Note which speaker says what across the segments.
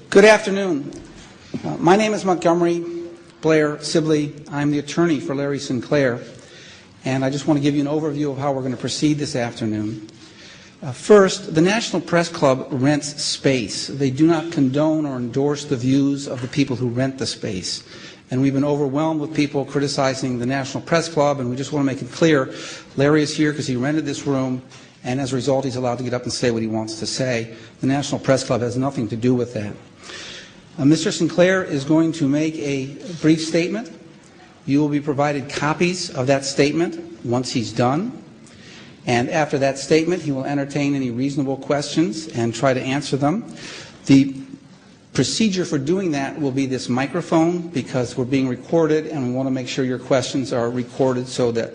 Speaker 1: Good afternoon. My name is Montgomery Blair Sibley. I'm the attorney for Larry Sinclair, and I just want to give you an overview of how we're going to proceed this afternoon. First, the National Press Club rents space. They do not condone or endorse the views of the people who rent the space. And we've been overwhelmed with people criticizing the National Press Club, and we just want to make it clear, Larry is here because he rented this room, and as a result, he's allowed to get up and say what he wants to say. The National Press Club has nothing to do with that. Mr. Sinclair is going to make a brief statement. You will be provided copies of that statement once he's done. And after that statement, he will entertain any reasonable questions and try to answer them. The procedure for doing that will be this microphone, because we're being recorded and we want to make sure your questions are recorded so that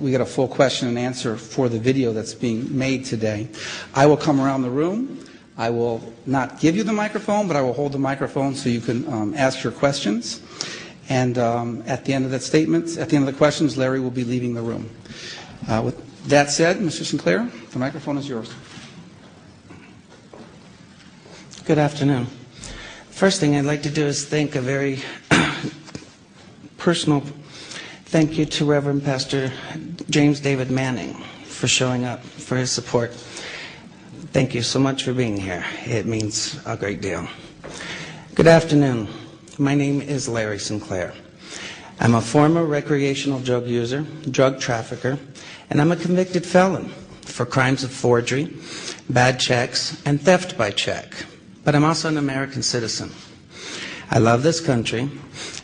Speaker 1: we get a full question and answer for the video that's being made today. I will come around the room. I will not give you the microphone, but I will hold the microphone so you can ask your questions. And at the end of that statement, at the end of the questions, Larry will be leaving the room. With that said, Mr. Sinclair, the microphone is yours.
Speaker 2: Good afternoon. First thing I'd like to do is thank a very personal thank you to Reverend Pastor James David Manning for showing up, for his support. Thank you so much for being here. It means a great deal. Good afternoon. My name is Larry Sinclair. I'm a former recreational drug user, drug trafficker, and I'm a convicted felon for crimes of forgery, bad checks, and theft by check. But I'm also an American citizen. I love this country,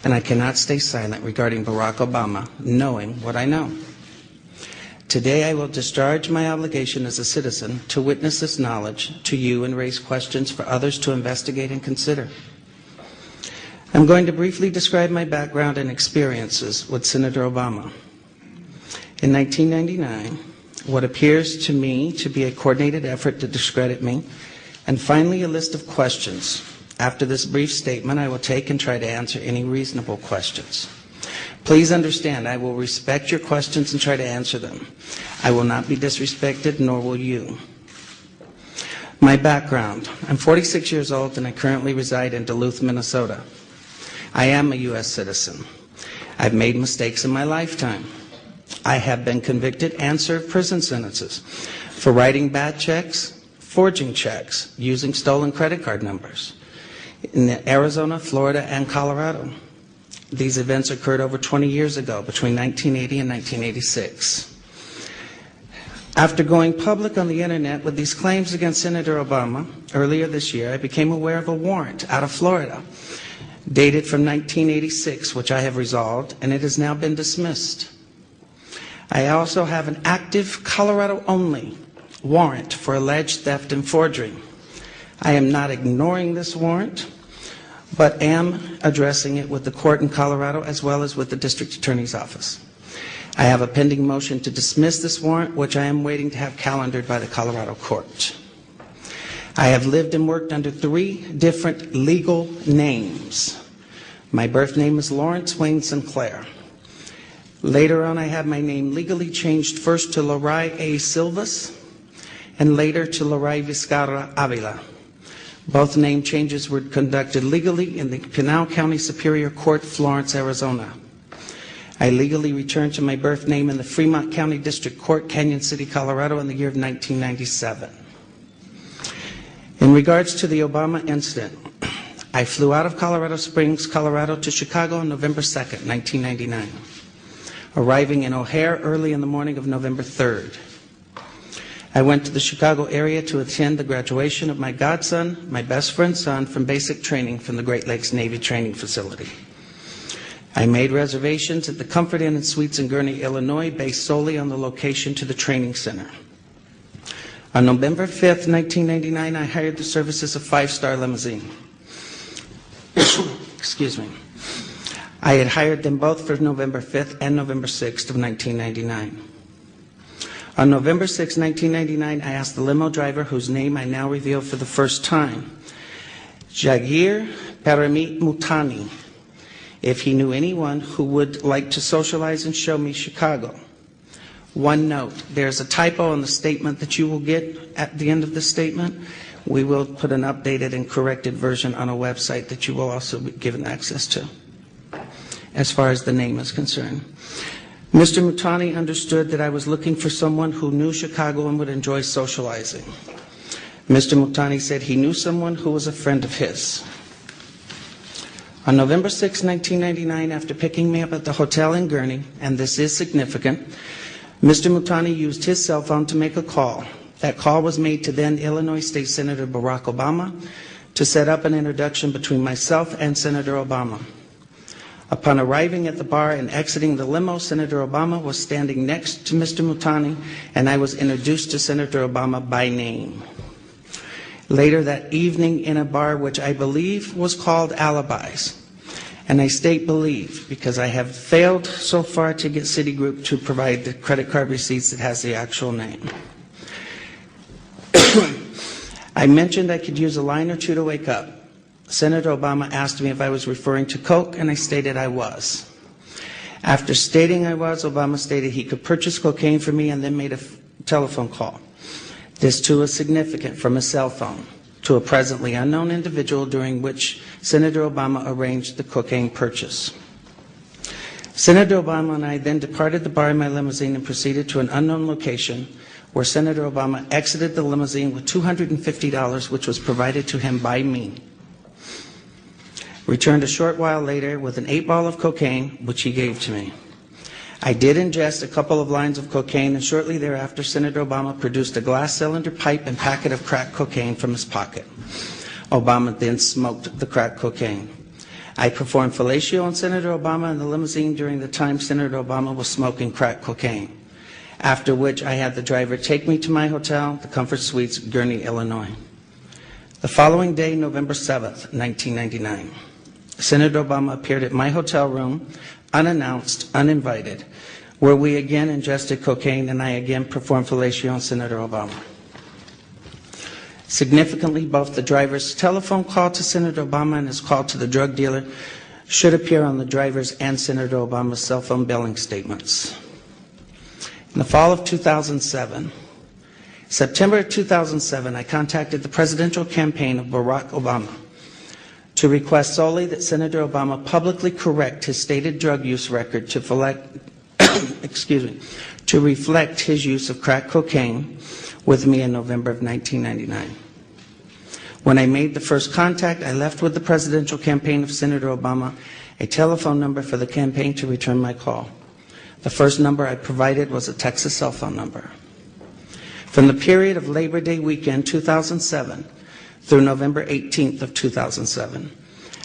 Speaker 2: and I cannot stay silent regarding Barack Obama, knowing what I know. Today I will discharge my obligation as a citizen to witness this knowledge to you and raise questions for others to investigate and consider. I'm going to briefly describe my background and experiences with Senator Obama. In 1999, what appears to me to be a coordinated effort to discredit me, and finally a list of questions. After this brief statement, I will take and try to answer any reasonable questions. Please understand, I will respect your questions and try to answer them. I will not be disrespected, nor will you. My background. I'm 46 years old and I currently reside in Duluth, Minnesota. I am a U.S. citizen. I've made mistakes in my lifetime. I have been convicted and served prison sentences for writing bad checks, forging checks, using stolen credit card numbers in Arizona, Florida, and Colorado. These events occurred over 20 years ago, between 1980 and 1986. After going public on the internet with these claims against Senator Obama earlier this year, I became aware of a warrant out of Florida dated from 1986, which I have resolved, and it has now been dismissed. I also have an active Colorado-only warrant for alleged theft and forgery. I am not ignoring this warrant, but am addressing it with the court in Colorado as well as with the district attorney's office. I have a pending motion to dismiss this warrant, which I am waiting to have calendared by the Colorado court. I have lived and worked under 3 different legal names. My birth name is Lawrence Wayne Sinclair. Later on, I had my name legally changed first to Loray A. Silvas and later to Loray Vizcarra Avila. Both name changes were conducted legally in the Pinal County Superior Court, Florence, Arizona. I legally returned to my birth name in the Fremont County District Court, Canyon City, Colorado in the year of 1997. In regards to the Obama incident, I flew out of Colorado Springs, Colorado to Chicago on November 2nd, 1999, arriving in O'Hare early in the morning of November 3rd. I went to the Chicago area to attend the graduation of my godson, my best friend's son, from basic training from the Great Lakes Navy Training Facility. I made reservations at the Comfort Inn and Suites in Gurnee, Illinois, based solely on the location to the training center. On November 5th, 1999, I hired the services of 5-Star Limousine. Excuse me. I had hired them both for November 5th and November 6th of 1999. On November 6, 1999, I asked the limo driver, whose name I now reveal for the first time, Jagir Paramit Mutani, if he knew anyone who would like to socialize and show me Chicago. One note, there's a typo in the statement that you will get at the end of the statement. We will put an updated and corrected version on a website that you will also be given access to, as far as the name is concerned. Mr. Mutani understood that I was looking for someone who knew Chicago and would enjoy socializing. Mr. Mutani said he knew someone who was a friend of his. On November 6, 1999, after picking me up at the hotel in Gurnee, and this is significant, Mr. Mutani used his cell phone to make a call. That call was made to then Illinois State Senator Barack Obama to set up an introduction between myself and Senator Obama. Upon arriving at the bar and exiting the limo, Senator Obama was standing next to Mr. Mutani, and I was introduced to Senator Obama by name. Later that evening in a bar which I believe was called Alibis, and I state believe because I have failed so far to get Citigroup to provide the credit card receipts that has the actual name. I mentioned I could use a line or two to wake up. Senator Obama asked me if I was referring to Coke, and I stated I was. After stating I was, Obama stated he could purchase cocaine for me and then made a telephone call. This too is significant, from a cell phone to a presently unknown individual, during which Senator Obama arranged the cocaine purchase. Senator Obama and I then departed the bar in my limousine and proceeded to an unknown location where Senator Obama exited the limousine with $250, which was provided to him by me. Returned a short while later with an 8-ball of cocaine, which he gave to me. I did ingest a couple of lines of cocaine, and shortly thereafter, Senator Obama produced a glass cylinder pipe and packet of crack cocaine from his pocket. Obama then smoked the crack cocaine. I performed fellatio on Senator Obama in the limousine during the time Senator Obama was smoking crack cocaine, after which I had the driver take me to my hotel, the Comfort Suites, Gurnee, Illinois. The following day, November 7th, 1999, Senator Obama appeared at my hotel room, unannounced, uninvited, where we again ingested cocaine and I again performed fellatio on Senator Obama. Significantly, both the driver's telephone call to Senator Obama and his call to the drug dealer should appear on the driver's and Senator Obama's cell phone billing statements. In the fall of 2007, September 2007, I contacted the presidential campaign of Barack Obama to request solely that Senator Obama publicly correct his stated drug use record to reflect his use of crack cocaine with me in November of 1999. When I made the first contact, I left with the presidential campaign of Senator Obama a telephone number for the campaign to return my call. The first number I provided was a Texas cell phone number. From the period of Labor Day weekend 2007 through November 18th of 2007,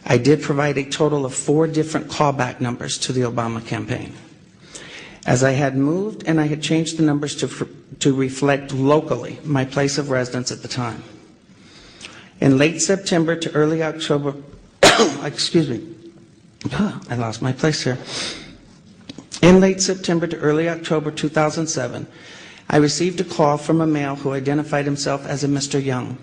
Speaker 2: I did provide a total of 4 different callback numbers to the Obama campaign. As I had moved and I had changed the numbers to reflect locally my place of residence at the time. In late September to early October, I lost my place here. In late September to early October 2007, I received a call from a male who identified himself as a Mr. Young,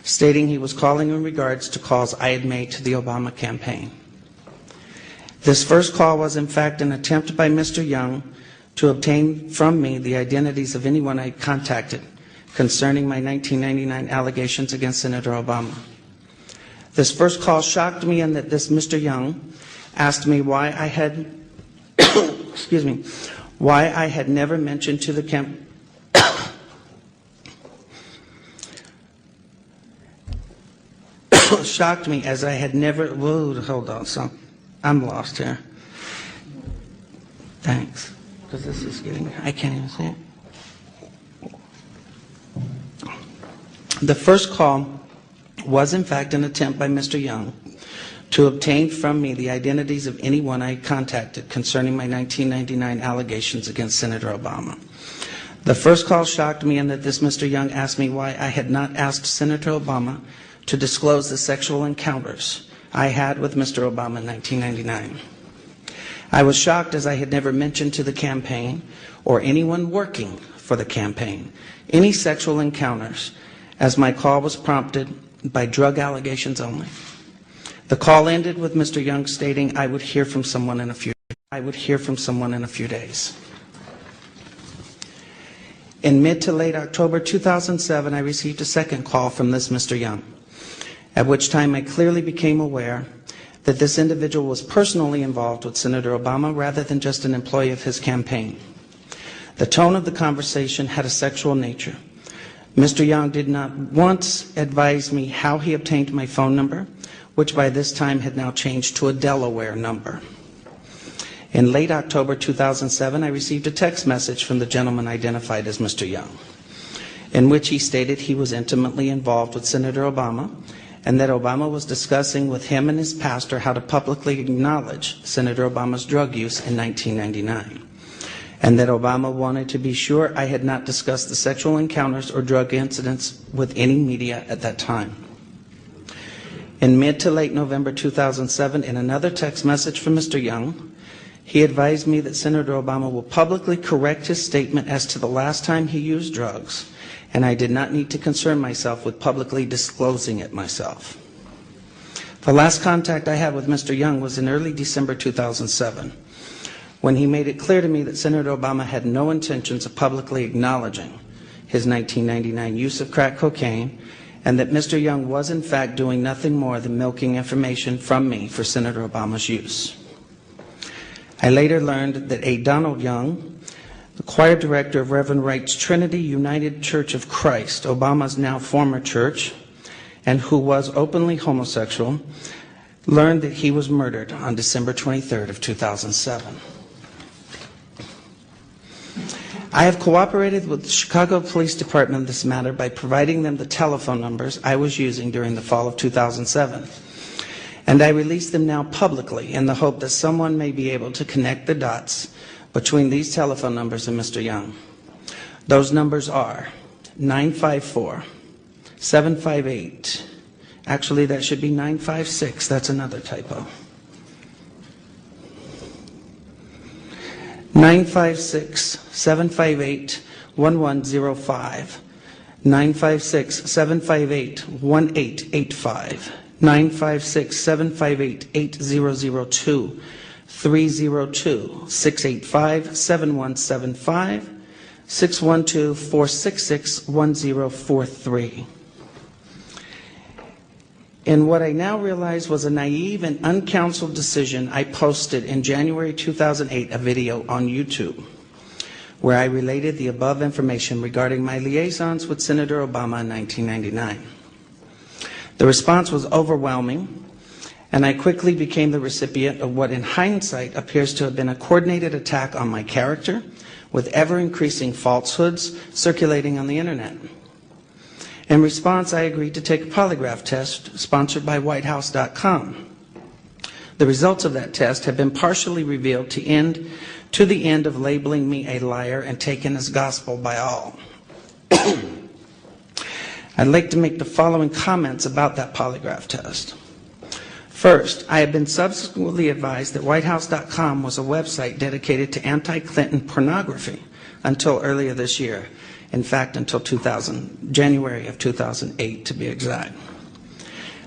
Speaker 2: stating he was calling in regards to calls I had made to the Obama campaign. This first call was in fact an attempt by Mr. Young to obtain from me the identities of anyone I had contacted concerning my 1999 allegations against Senator Obama. This first call shocked me in that this Mr. Young asked me why I had why I had never mentioned to the shocked me as I had never, hold on, I'm lost here. Thanks, because this is getting, I can't even see it. The first call was in fact an attempt by Mr. Young to obtain from me the identities of anyone I contacted concerning my 1999 allegations against Senator Obama. The first call shocked me in that this Mr. Young asked me why I had not asked Senator Obama to disclose the sexual encounters I had with Mr. Obama in 1999. I was shocked as I had never mentioned to the campaign or anyone working for the campaign any sexual encounters, as my call was prompted by drug allegations only. The call ended with Mr. Young stating I would hear from someone in a few days. In mid to late October 2007, I received a second call from this Mr. Young, at which time I clearly became aware that this individual was personally involved with Senator Obama rather than just an employee of his campaign. The tone of the conversation had a sexual nature. Mr. Young did not once advise me how he obtained my phone number, which by this time had now changed to a Delaware number. In late October 2007, I received a text message from the gentleman identified as Mr. Young, in which he stated he was intimately involved with Senator Obama and that Obama was discussing with him and his pastor how to publicly acknowledge Senator Obama's drug use in 1999, and that Obama wanted to be sure I had not discussed the sexual encounters or drug incidents with any media at that time. In mid to late November 2007, in another text message from Mr. Young, he advised me that Senator Obama will publicly correct his statement as to the last time he used drugs, and I did not need to concern myself with publicly disclosing it myself. The last contact I had with Mr. Young was in early December 2007, when he made it clear to me that Senator Obama had no intentions of publicly acknowledging his 1999 use of crack cocaine, and that Mr. Young was in fact doing nothing more than milking information from me for Senator Obama's use. I later learned that A. Donald Young, the choir director of Reverend Wright's Trinity United Church of Christ, Obama's now former church, and who was openly homosexual, learned that he was murdered on December 23rd of 2007. I have cooperated with the Chicago Police Department in this matter by providing them the telephone numbers I was using during the fall of 2007. And I release them now publicly in the hope that someone may be able to connect the dots between these telephone numbers and Mr. Young. Those numbers are 954-758. Actually, that should be 956. That's another typo. 956-758-1105. 956-758-1885. 956-758-8002, 302-685-7175, 612-466-1043. In what I now realize was a naive and uncounseled decision, I posted in January 2008 a video on YouTube where I related the above information regarding my liaisons with Senator Obama in 1999. The response was overwhelming, and I quickly became the recipient of what in hindsight appears to have been a coordinated attack on my character, with ever-increasing falsehoods circulating on the internet. In response, I agreed to take a polygraph test sponsored by WhiteHouse.com. The results of that test have been partially revealed to the end of labeling me a liar and taken as gospel by all. I'd like to make the following comments about that polygraph test. First, I have been subsequently advised that WhiteHouse.com was a website dedicated to anti-Clinton pornography until earlier this year. In fact, until January of 2008 to be exact.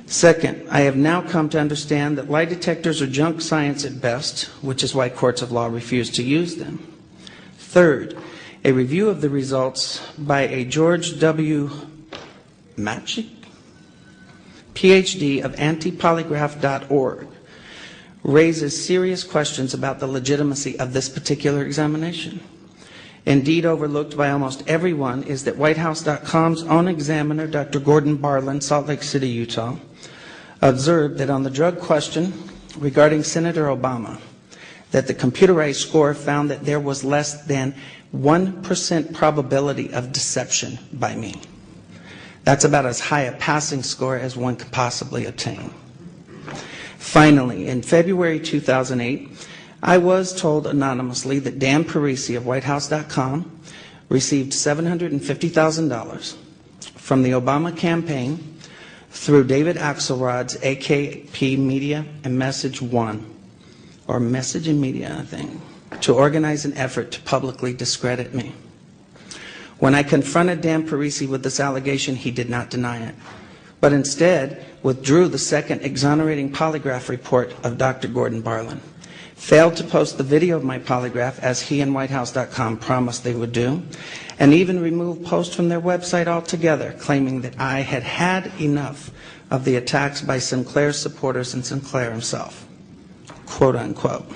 Speaker 2: Second, I have now come to understand that lie detectors are junk science at best, which is why courts of law refuse to use them. Third, a review of the results by a George W. Matchik, PhD of antipolygraph.org, raises serious questions about the legitimacy of this particular examination. Indeed, overlooked by almost everyone is that WhiteHouse.com's own examiner, Dr. Gordon Barlin, Salt Lake City, Utah, observed that on the drug question regarding Senator Obama, that the computerized score found that there was less than 1% probability of deception by me. That's about as high a passing score as one could possibly obtain. Finally, in February 2008, I was told anonymously that Dan Parisi of WhiteHouse.com received $750,000 from the Obama campaign through David Axelrod's AKP Media and Message One, or Message and Media, I think, to organize an effort to publicly discredit me. When I confronted Dan Parisi with this allegation, he did not deny it, but instead withdrew the second exonerating polygraph report of Dr. Gordon Barlin, failed to post the video of my polygraph as he and WhiteHouse.com promised they would do, and even removed posts from their website altogether, claiming that I had had enough of the attacks by Sinclair's supporters and Sinclair himself, quote unquote.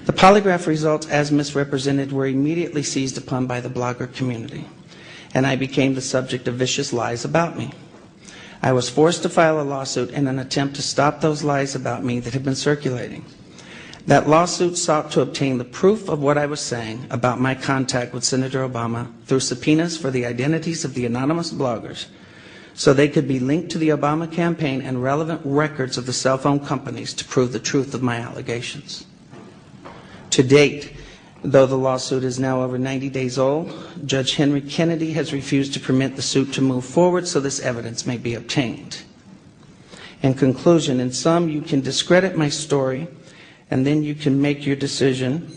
Speaker 2: The polygraph results, as misrepresented, were immediately seized upon by the blogger community, and I became the subject of vicious lies about me. I was forced to file a lawsuit in an attempt to stop those lies about me that had been circulating. That lawsuit sought to obtain the proof of what I was saying about my contact with Senator Obama through subpoenas for the identities of the anonymous bloggers, so they could be linked to the Obama campaign and relevant records of the cell phone companies to prove the truth of my allegations. To date, though the lawsuit is now over 90 days old, Judge Henry Kennedy has refused to permit the suit to move forward so this evidence may be obtained. In conclusion, in sum, you can discredit my story, and then you can make your decision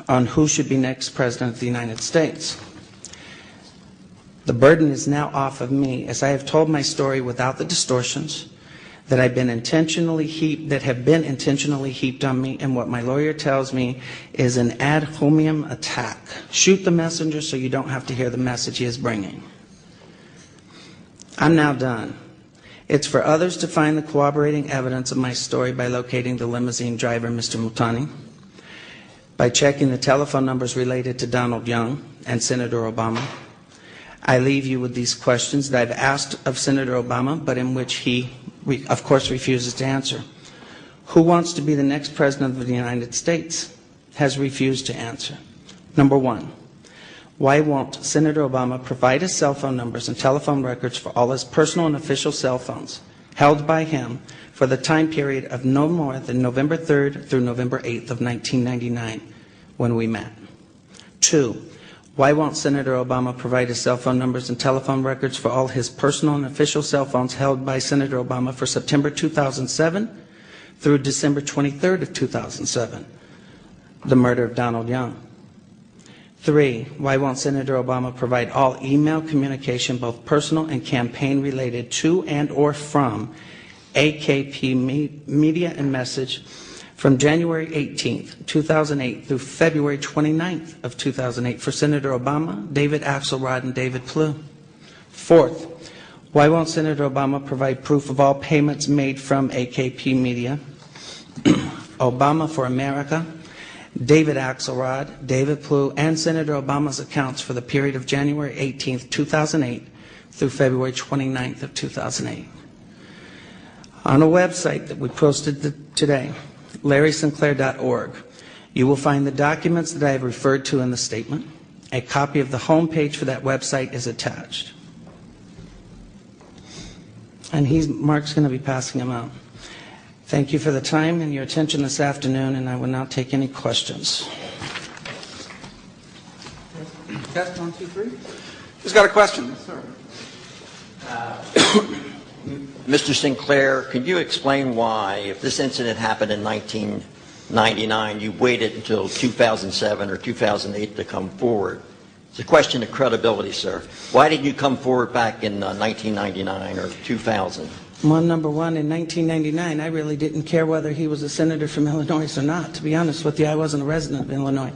Speaker 2: on who should be next President of the United States. The burden is now off of me, as I have told my story without the distortions that have been intentionally heaped on me, and what my lawyer tells me is an ad hominem attack. Shoot the messenger so you don't have to hear the message he is bringing. I'm now done. It's for others to find the corroborating evidence of my story by locating the limousine driver, Mr. Mutani, by checking the telephone numbers related to Donald Young and Senator Obama. I leave you with these questions that I've asked of Senator Obama, but in which he, of course, refuses to answer. Who wants to be the next President of the United States? Has refused to answer. Number one, why won't Senator Obama provide his cell phone numbers and telephone records for all his personal and official cell phones held by him for the time period of no more than November 3rd through November 8th of 1999 when we met? Two, why won't Senator Obama provide his cell phone numbers and telephone records for all his personal and official cell phones held by Senator Obama for September 2007 through December 23rd of 2007, the murder of Donald Young? Three, why won't Senator Obama provide all email communication, both personal and campaign related to and or from AKP Media and Message from January 18th, 2008 through February 29th of 2008 for Senator Obama, David Axelrod, and David Plouffe? Fourth, why won't Senator Obama provide proof of all payments made from AKP Media, Obama for America, David Axelrod, David Plouffe, and Senator Obama's accounts for the period of January 18th, 2008 through February 29th of 2008? On a website that we posted today, LarrySinclair.org, you will find the documents that I have referred to in the statement. A copy of the homepage for that website is attached. And Mark's going to be passing them out. Thank you for the time and your attention this afternoon, and I will now take any questions.
Speaker 1: Test 1, 2, 3. Who's got a question? Yes, sir.
Speaker 3: Mr. Sinclair, could you explain why, if this incident happened in 1999, you waited until 2007 or 2008 to come forward? It's a question of credibility, sir. Why didn't you come forward back in 1999 or 2000?
Speaker 2: Well, number one, in 1999, I really didn't care whether he was a senator from Illinois or not. To be honest with you, I wasn't a resident of Illinois.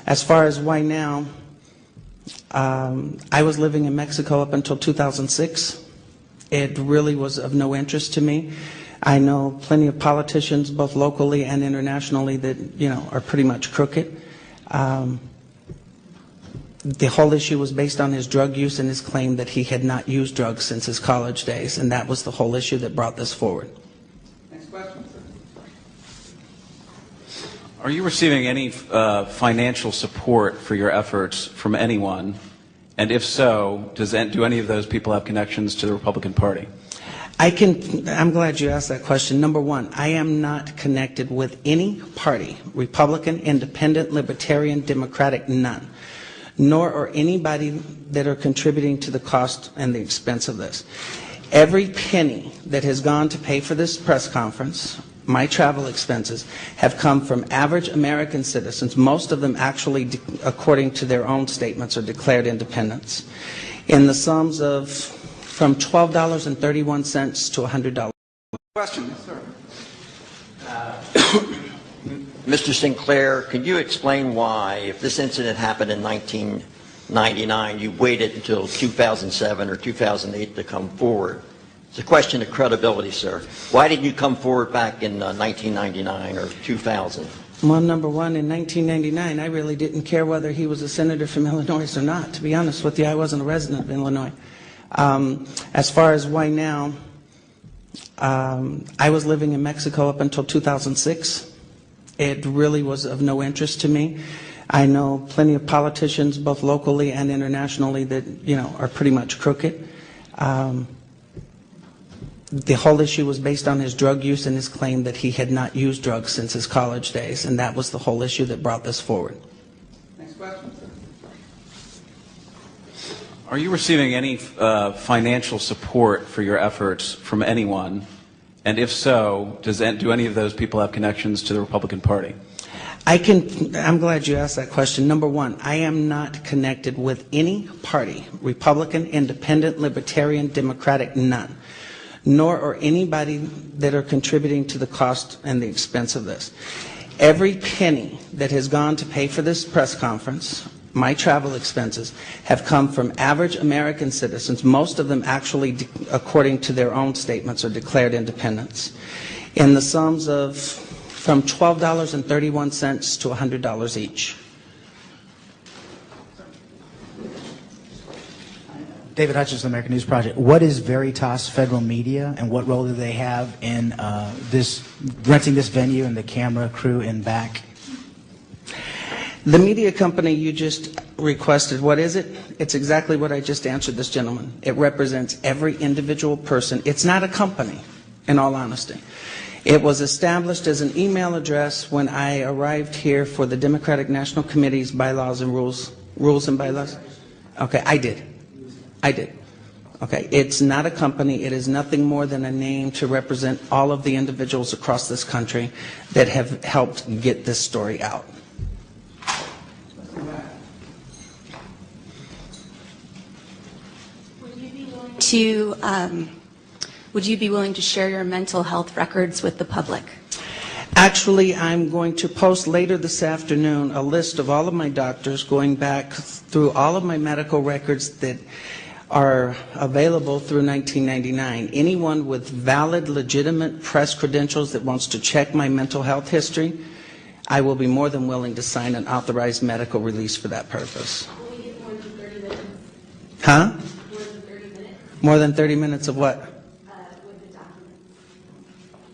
Speaker 2: As far as why now, I was living in Mexico up until 2006. It really was of no interest to me. I know plenty of politicians, both locally and internationally, that are pretty much crooked. The whole issue was based on his drug use and his claim that he had not used drugs since his college days, and that was the whole issue that brought this forward.
Speaker 1: Next question, sir.
Speaker 4: Are you receiving any financial support for your efforts from anyone? And if so, do any of those people have connections to the Republican Party?
Speaker 2: I'm glad you asked that question. Number one, I am not connected with any party, Republican, Independent, Libertarian, Democratic, none. Nor are anybody that are contributing to the cost and the expense of this. Every penny that has gone to pay for this press conference, my travel expenses, have come from average American citizens, most of them actually, according to their own statements, are declared independents, in the sums of from $12.31 to $100.
Speaker 1: Question, yes, sir.
Speaker 3: Mr. Sinclair, can you explain why, if this incident happened in 1999, you waited until 2007 or 2008 to come forward? It's a question of credibility, sir. Why didn't you come forward back in 1999 or 2000?
Speaker 2: Well, number one, in 1999, I really didn't care whether he was a senator from Illinois or not. To be honest with you, I wasn't a resident of Illinois. As far as why now, I was living in Mexico up until 2006. It really was of no interest to me. I know plenty of politicians, both locally and internationally, that, are pretty much crooked. The whole issue was based on his drug use and his claim that he had not used drugs since his college days, and that was the whole issue that brought this forward.
Speaker 1: Next question.
Speaker 4: Are you receiving any financial support for your efforts from anyone? And if so, do any of those people have connections to the Republican Party?
Speaker 2: I'm glad you asked that question. Number one, I am not connected with any party, Republican, Independent, Libertarian, Democratic, none. Nor are anybody that are contributing to the cost and the expense of this. Every penny that has gone to pay for this press conference, my travel expenses, have come from average American citizens, most of them actually, according to their own statements, are declared independents, in the sums of from $12.31 to $100 each.
Speaker 5: David Hutchins, American News Project. What is Veritas Federal Media, and what role do they have in renting this venue and the camera crew in back?
Speaker 2: The media company you just requested, what is it? It's exactly what I just answered this gentleman. It represents every individual person. It's not a company, in all honesty. It was established as an email address when I arrived here for the Democratic National Committee's bylaws and rules and bylaws. Okay, I did. Okay, it's not a company. It is nothing more than a name to represent all of the individuals across this country that have helped get this story out.
Speaker 6: Would you be willing to share your mental health records with the public?
Speaker 2: Actually, I'm going to post later this afternoon a list of all of my doctors, going back through all of my medical records that are available through 1999. Anyone with valid, legitimate press credentials that wants to check my mental health history, I will be more than willing to sign an authorized medical release for that purpose.
Speaker 6: Will we get more than 30 minutes?
Speaker 2: Huh?
Speaker 6: More than 30 minutes?
Speaker 2: More than 30 minutes of what?
Speaker 6: With the documents.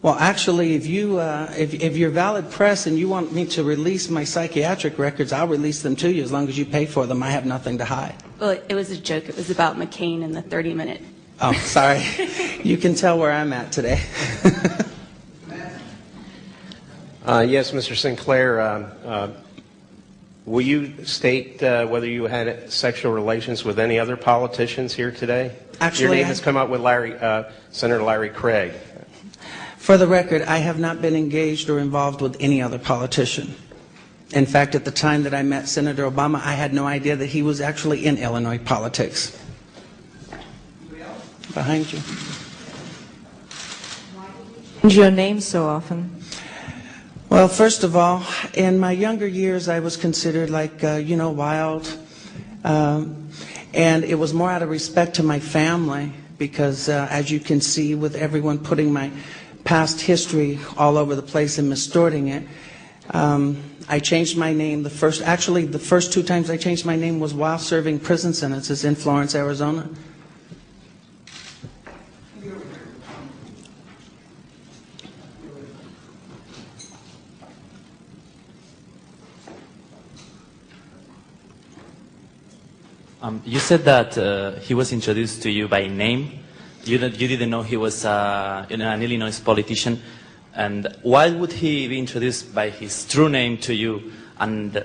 Speaker 2: Well, actually, if you're valid press and you want me to release my psychiatric records, I'll release them to you as long as you pay for them. I have nothing to hide.
Speaker 6: Well, it was a joke. It was about McCain and the 30-minute.
Speaker 2: Oh, sorry. You can tell where I'm at today.
Speaker 7: Yes, Mr. Sinclair, will you state whether you had sexual relations with any other politicians here today?
Speaker 2: Actually,
Speaker 7: your name has come up with Senator Larry Craig.
Speaker 2: For the record, I have not been engaged or involved with any other politician. In fact, at the time that I met Senator Obama, I had no idea that he was actually in Illinois politics. Behind you.
Speaker 8: Why do you change your name so often?
Speaker 2: Well, first of all, in my younger years, I was considered wild. And it was more out of respect to my family because, as you can see, with everyone putting my past history all over the place and mistorting it, I changed my name. The first 2 times I changed my name was while serving prison sentences in Florence, Arizona.
Speaker 9: You said that he was introduced to you by name. You didn't know he was an Illinois politician. And why would he be introduced by his true name to you, and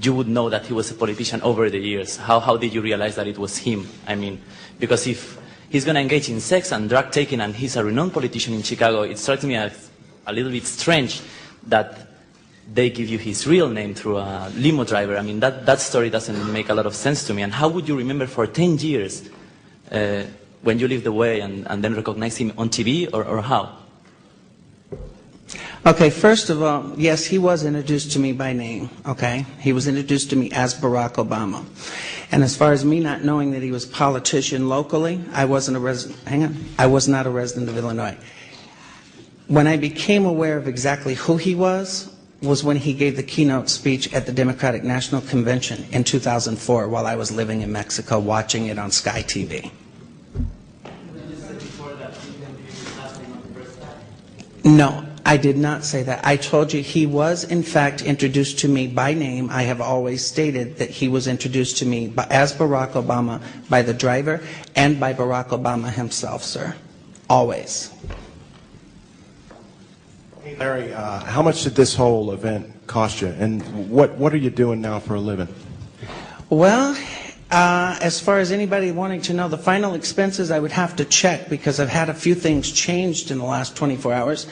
Speaker 9: you would know that he was a politician over the years? How did you realize that it was him? I mean, because if he's going to engage in sex and drug taking and he's a renowned politician in Chicago, it strikes me as a little bit strange that they give you his real name through a limo driver. I mean, that story doesn't make a lot of sense to me. And how would you remember for 10 years when you lived away and then recognize him on TV, or how?
Speaker 2: Okay, first of all, yes, he was introduced to me by name, okay? He was introduced to me as Barack Obama. And as far as me not knowing that he was a politician locally, I wasn't a resident, I was not a resident of Illinois. When I became aware of exactly who he was when he gave the keynote speech at the Democratic National Convention in 2004 while I was living in Mexico watching it on Sky TV. No, I did not say that. I told you he was, in fact, introduced to me by name. I have always stated that he was introduced to me as Barack Obama by the driver and by Barack Obama himself, sir. Always.
Speaker 10: Hey, Larry, how much did this whole event cost you? And what are you doing now for a living?
Speaker 2: Well, as far as anybody wanting to know the final expenses, I would have to check because I've had a few things changed in the last 24 hours.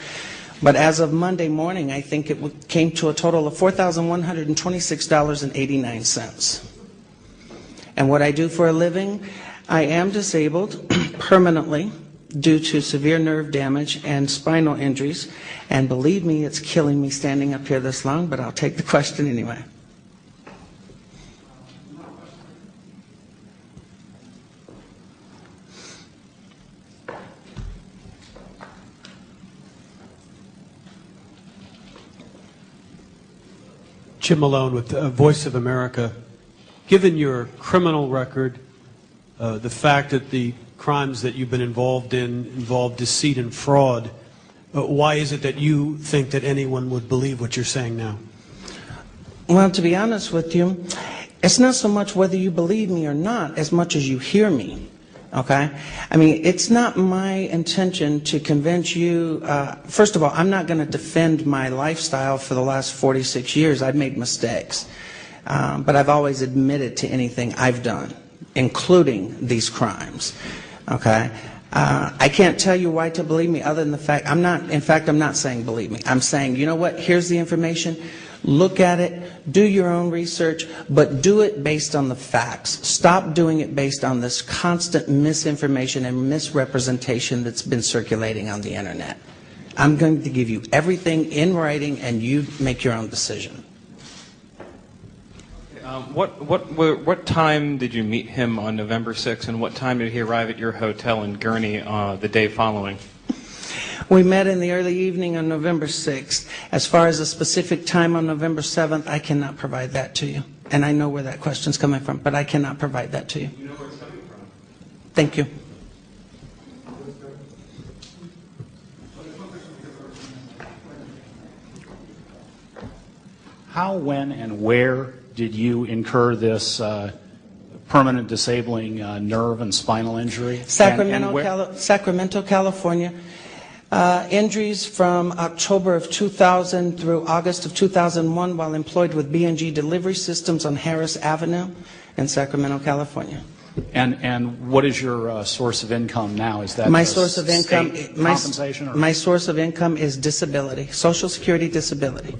Speaker 2: But as of Monday morning, I think it came to a total of $4,126.89. And what I do for a living, I am disabled permanently due to severe nerve damage and spinal injuries. And believe me, it's killing me standing up here this long, but I'll take the question anyway.
Speaker 11: Jim Malone with Voice of America. Given your criminal record, the fact that the crimes that you've been involved in involve deceit and fraud, why is it that you think that anyone would believe what you're saying now?
Speaker 2: Well, to be honest with you, it's not so much whether you believe me or not as much as you hear me. Okay? I mean, it's not my intention to convince you. First of all, I'm not going to defend my lifestyle for the last 46 years. I've made mistakes. But I've always admitted to anything I've done, including these crimes. Okay? I can't tell you why to believe me other than the fact, I'm not saying believe me. I'm saying, you know what, here's the information. Look at it, do your own research, but do it based on the facts. Stop doing it based on this constant misinformation and misrepresentation that's been circulating on the internet. I'm going to give you everything in writing and you make your own decision.
Speaker 12: What time did you meet him on November 6th, and what time did he arrive at your hotel in Gurnee the day following?
Speaker 2: We met in the early evening on November 6th. As far as a specific time on November 7th, I cannot provide that to you. And I know where that question's coming from, but I cannot provide that to you.
Speaker 12: You know where it's coming from.
Speaker 2: Thank you.
Speaker 13: How, when, and where did you incur this permanent disabling nerve and spinal injury?
Speaker 2: Sacramento, California. Injuries from October of 2000 through August of 2001 while employed with B&G Delivery Systems on Harris Avenue in Sacramento, California.
Speaker 13: And what is your source of income now? Is that
Speaker 2: my source of income?
Speaker 13: Compensation?
Speaker 2: My source of income is disability, Social Security disability.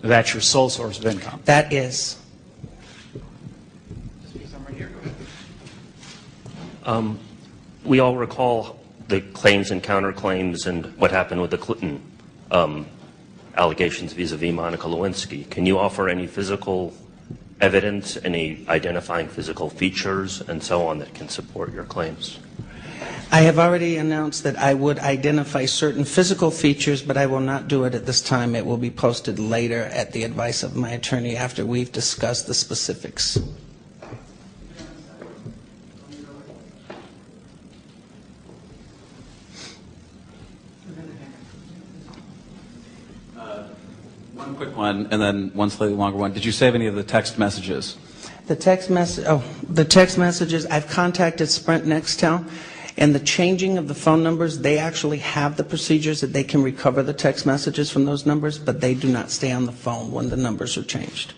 Speaker 13: That's your sole source of income?
Speaker 2: That is.
Speaker 14: We all recall the claims and counterclaims and what happened with the Clinton allegations vis-a-vis Monica Lewinsky. Can you offer any physical evidence, any identifying physical features and so on that can support your claims?
Speaker 2: I have already announced that I would identify certain physical features, but I will not do it at this time. It will be posted later at the advice of my attorney after we've discussed the specifics.
Speaker 4: One quick one, and then one slightly longer one. Did you save any of the text messages?
Speaker 2: The text messages, I've contacted Sprint Nextel, and the changing of the phone numbers, they actually have the procedures that they can recover the text messages from those numbers, but they do not stay on the phone when the numbers are changed.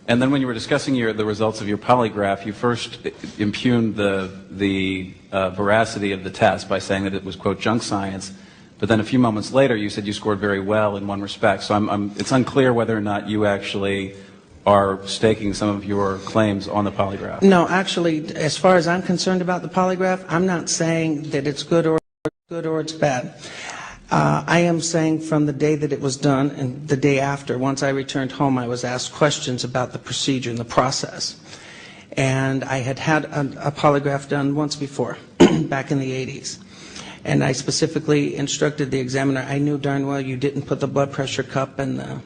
Speaker 4: And then when you were discussing the results of your polygraph, you first impugned the veracity of the test by saying that it was, quote, junk science. But then a few moments later, you said you scored very well in one respect. So it's unclear whether or not you actually are staking some of your claims on the polygraph.
Speaker 2: No, actually, as far as I'm concerned about the polygraph, I'm not saying that it's good or it's bad. I am saying from the day that it was done and the day after, once I returned home, I was asked questions about the procedure and the process. And I had had a polygraph done once before, back in the 80s. And I specifically instructed the examiner, I knew darn well you didn't put the blood pressure cup and the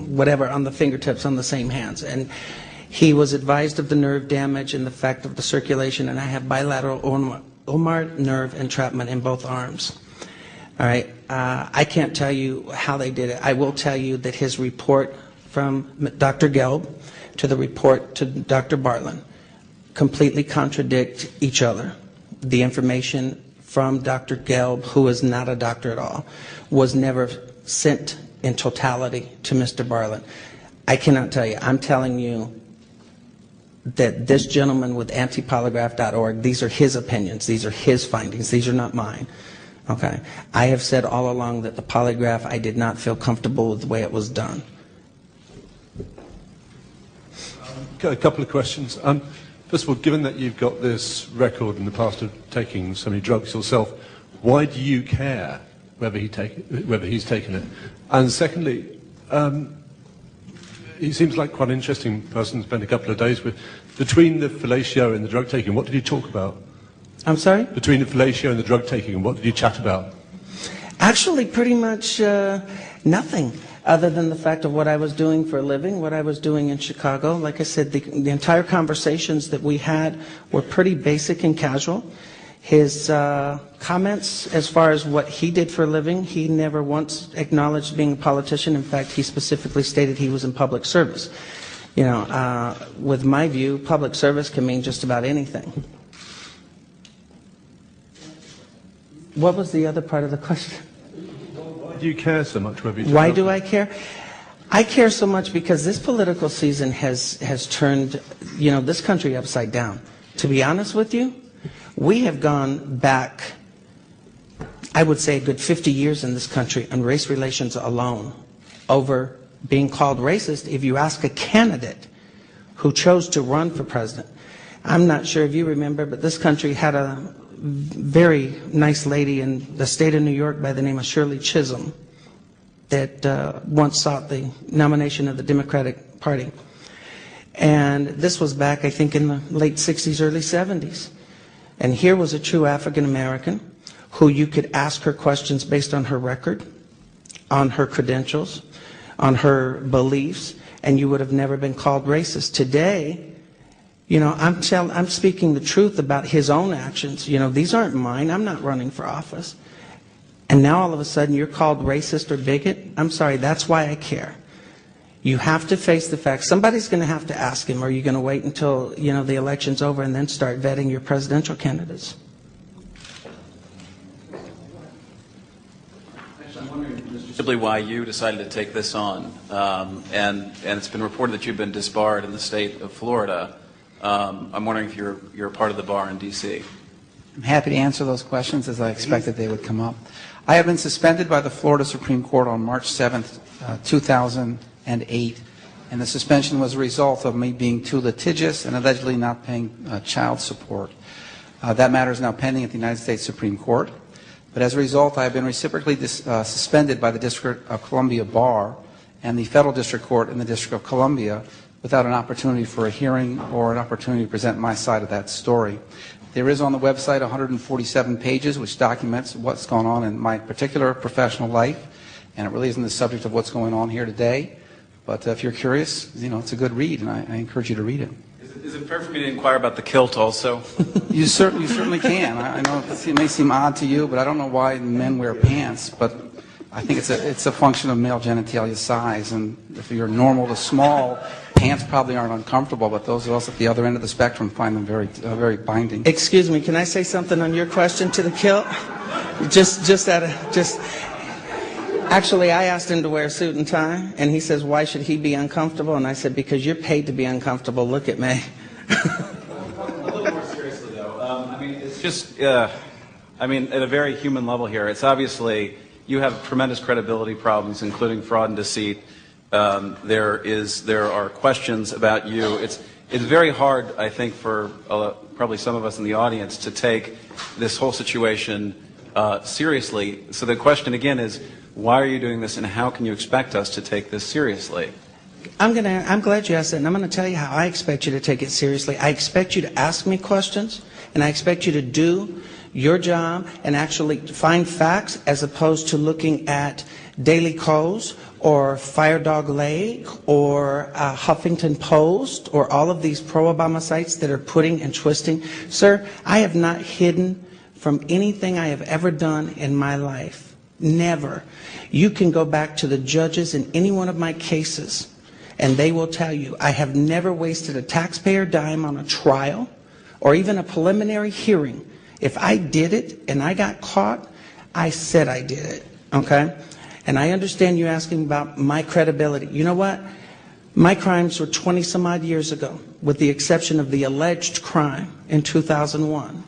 Speaker 2: whatever on the fingertips on the same hands. And he was advised of the nerve damage and the fact of the circulation, and I have bilateral ulnar nerve entrapment in both arms. All right. I can't tell you how they did it. I will tell you that his report from Dr. Gelb to the report to Dr. Bartlett completely contradict each other. The information from Dr. Gelb, who is not a doctor at all, was never sent in totality to Mr. Bartlett. I cannot tell you. I'm telling you that this gentleman with antipolygraph.org, these are his opinions, these are his findings, these are not mine. Okay. I have said all along that the polygraph, I did not feel comfortable with the way it was done.
Speaker 15: A couple of questions. First of all, given that you've got this record in the past of taking so many drugs yourself, why do you care whether he's taken it? And secondly, he seems like quite an interesting person to spend a couple of days with. Between the fellatio and the drug taking, what did you talk about?
Speaker 2: I'm sorry?
Speaker 15: Between the fellatio and the drug taking, what did you chat about?
Speaker 2: Actually, pretty much nothing, other than the fact of what I was doing for a living, what I was doing in Chicago. Like I said, the entire conversations that we had were pretty basic and casual. His comments as far as what he did for a living, he never once acknowledged being a politician. In fact, he specifically stated he was in public service. You know, with my view, public service can mean just about anything. What was the other part of the question?
Speaker 15: Why do you care so much whether you
Speaker 2: Why do I care? I care so much because this political season has turned, you know, this country upside down. To be honest with you, we have gone back, I would say, a good 50 years in this country on race relations alone over being called racist if you ask a candidate who chose to run for president. I'm not sure if you remember, but this country had a very nice lady in the state of New York by the name of Shirley Chisholm that once sought the nomination of the Democratic Party. And this was back, I think, in the late 60s, early 70s. And here was a true African American who you could ask her questions based on her record, on her credentials, on her beliefs, and you would have never been called racist. Today, you know, I'm speaking the truth about his own actions. You know, these aren't mine. I'm not running for office. And now all of a sudden you're called racist or bigot. I'm sorry, that's why I care. You have to face the facts. Somebody's going to have to ask him, or are you going to wait until, you know, the election's over and then start vetting your presidential candidates?
Speaker 4: I'm wondering simply why you decided to take this on. And it's been reported that you've been disbarred in the state of Florida. I'm wondering if you're a part of the bar in D.C.
Speaker 1: I'm happy to answer those questions as I expected they would come up. I have been suspended by the Florida Supreme Court on March 7th, 2008, and the suspension was a result of me being too litigious and allegedly not paying child support. That matter is now pending at the United States Supreme Court, but as a result I have been reciprocally suspended by the District of Columbia Bar and the Federal District Court in the District of Columbia without an opportunity for a hearing or an opportunity to present my side of that story. There is on the website 147 pages which documents what's going on in my particular professional life, and it really isn't the subject of what's going on here today. But if you're curious, you know, it's a good read, and I encourage you to read it.
Speaker 4: Is it fair for me to inquire about the kilt also?
Speaker 1: You certainly can. I know it may seem odd to you, but I don't know why men wear pants, but I think it's a function of male genitalia size, and if you're normal to small, pants probably aren't uncomfortable, but those of us at the other end of the spectrum find them very binding.
Speaker 2: Excuse me, can I say something on your question to the kilt? Actually, I asked him to wear a suit and tie, and he says, why should he be uncomfortable? And I said, because you're paid to be uncomfortable. Look at me.
Speaker 4: A little more seriously, though. I mean, it's just, I mean, at a very human level here, it's obviously you have tremendous credibility problems, including fraud and deceit. There are questions about you. It's very hard, I think, for probably some of us in the audience to take this whole situation seriously. So the question again is, why are you doing this, and how can you expect us to take this seriously?
Speaker 2: I'm glad you asked that, and I'm going to tell you how I expect you to take it seriously. I expect you to ask me questions, and I expect you to do your job and actually find facts as opposed to looking at Daily Kos or Fire Dog Lake or Huffington Post or all of these pro-Obama sites that are putting and twisting. Sir, I have not hidden from anything I have ever done in my life. Never. You can go back to the judges in any one of my cases, and they will tell you I have never wasted a taxpayer dime on a trial or even a preliminary hearing. If I did it and I got caught, I said I did it, okay? And I understand you asking about my credibility. You know what? My crimes were 20 some odd years ago, with the exception of the alleged crime in 2001,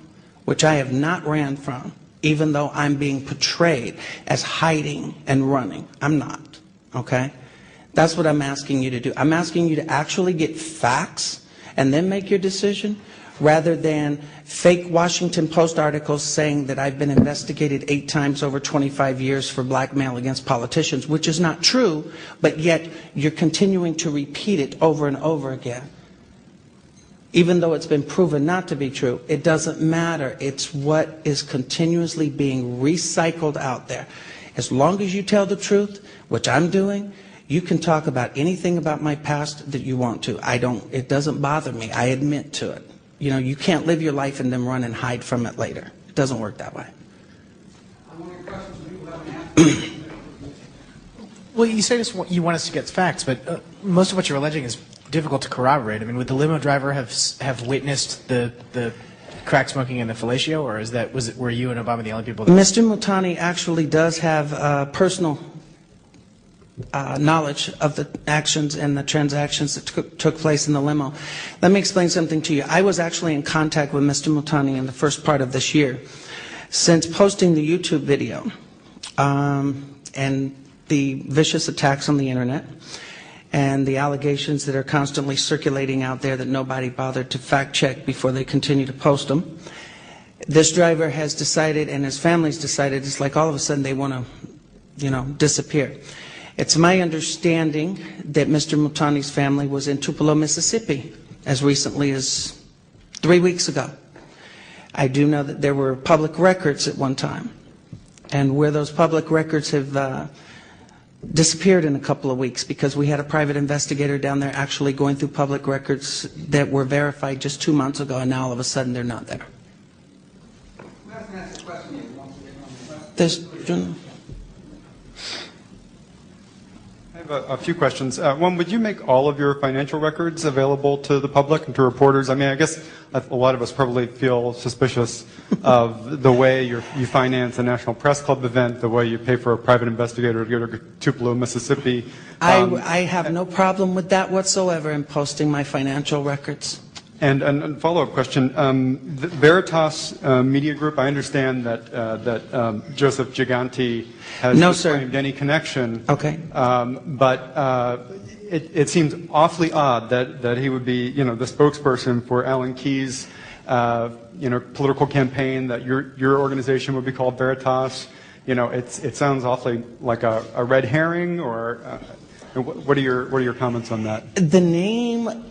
Speaker 2: which I have not ran from, even though I'm being portrayed as hiding and running. I'm not, okay? That's what I'm asking you to do. I'm asking you to actually get facts and then make your decision, rather than fake Washington Post articles saying that I've been investigated 8 times over 25 years for blackmail against politicians, which is not true, but yet you're continuing to repeat it over and over again. Even though it's been proven not to be true, it doesn't matter. It's what is continuously being recycled out there. As long as you tell the truth, which I'm doing, you can talk about anything about my past that you want to. It doesn't bother me. I admit to it. You know, you can't live your life and then run and hide from it later. It doesn't work that way.
Speaker 5: Well, you say this, you want us to get facts, but most of what you're alleging is difficult to corroborate. I mean, would the limo driver have witnessed the crack smoking and the fellatio, or were you and Obama the only people?
Speaker 2: Mr. Multani actually does have personal knowledge of the actions and the transactions that took place in the limo. Let me explain something to you. I was actually in contact with Mr. Multani in the first part of this year. Since posting the YouTube video and the vicious attacks on the internet and the allegations that are constantly circulating out there that nobody bothered to fact check before they continue to post them, this driver has decided, and his family's decided, it's like all of a sudden they want to, disappear. It's my understanding that Mr. Multani's family was in Tupelo, Mississippi as recently as 3 weeks ago. I do know that there were public records at one time, and where those public records have disappeared in a couple of weeks, because we had a private investigator down there actually going through public records that were verified just 2 months ago, and now all of a sudden they're not there.
Speaker 16: I have a few questions. One, would you make all of your financial records available to the public and to reporters? I mean, I guess a lot of us probably feel suspicious of the way you finance a National Press Club event, the way you pay for a private investigator to go to Tupelo, Mississippi.
Speaker 2: I have no problem with that whatsoever in posting my financial records.
Speaker 16: And a follow-up question. The Veritas Media Group, I understand that Joseph Giganti has disclaimed any connection.
Speaker 2: Okay.
Speaker 16: But it seems awfully odd that he would be, the spokesperson for Alan Keyes' political campaign, that your organization would be called Veritas. It sounds awfully like a red herring, or what are your comments on that?
Speaker 2: The name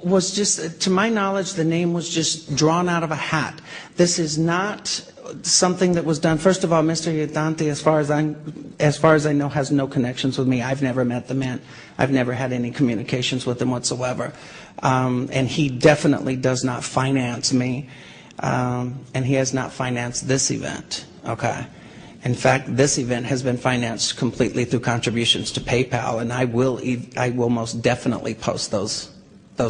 Speaker 2: was just, to my knowledge, the name was just drawn out of a hat. This is not something that was done. First of all, Mr. Giganti, as far as I know, has no connections with me. I've never met the man. I've never had any communications with him whatsoever. And he definitely does not finance me. And he has not financed this event. Okay. In fact, this event has been financed completely through contributions to PayPal, and I will most definitely post those